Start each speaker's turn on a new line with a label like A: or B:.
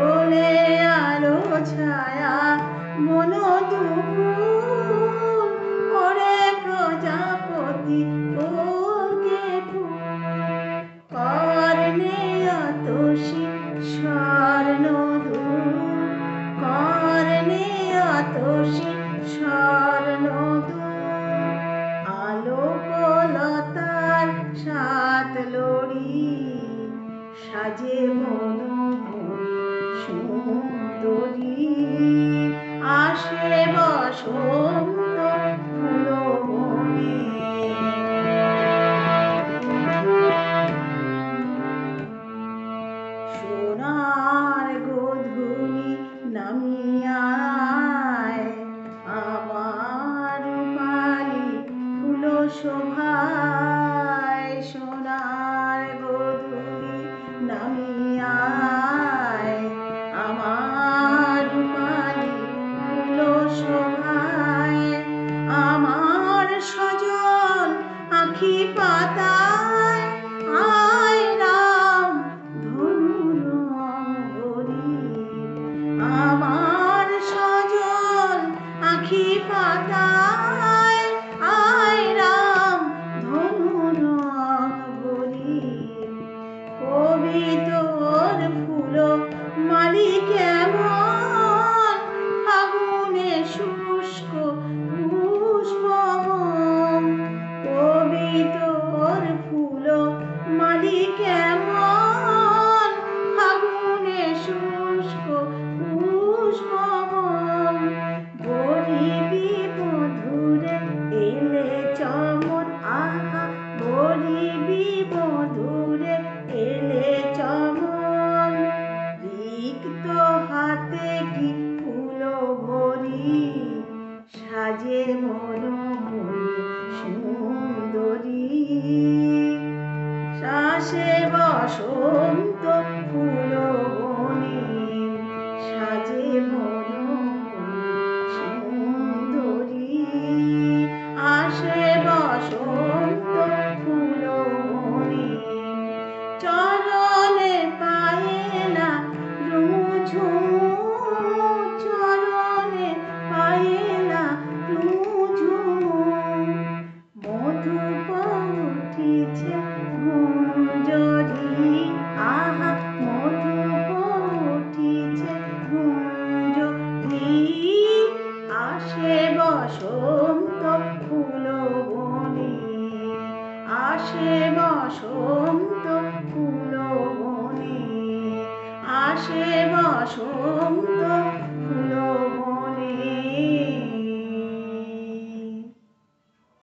A: দোলে আলো ছায়া মন দুপুর ওরে প্রজাপতি ওকে কর্ণে অতসী স্বর্ণ দূর কর্ণে অতসী স্বর্ণ দূর আলোকলতার সাত লড়ি সাজে মনোময়ী সুন্দরী আসে বসন্ত ফুলবনে সোনার গোধূলি নামিয়ায় আমার রূপালি ফুল শোভায় সোনার গোধূলি নামিয়ায় আমার রূপালি ফুল শোভায় আমার সজল আঁখি পাতায় আয় রাম ধনু রঙ আমার সজল আঁখি পাতায় আয় রাম ধনু রঙ কবি তোর ফুল মালি কেমন ফাগুনে শুষ্ক পুষ্পমন কবি তোর ফুল মালি কেমন ফাগুনে শুষ্ক পুষ্পমন গরিবি মধুরে এলে চমন আহা গরিবি মধুরে এলে চমন রিক্ত হাতে কি ফুল ভরি সাজে মনোময়ী সুন্দরী শ্বাসে বসন্ত ফুলবনে সাজে মনোময়ী সুন্দরী আসে বসন্ত ফুলবনে চরণে পায়েলা ঝুমু চরণে পায়েলা ঝুমু মধুপ উঠিছে গুঞ্জরি আহা মধুপ উঠিছে গুঞ্জরি আসে বসন্ত ফুলবনে আসে বসন্ত ফুলবনে আসে বসন্ত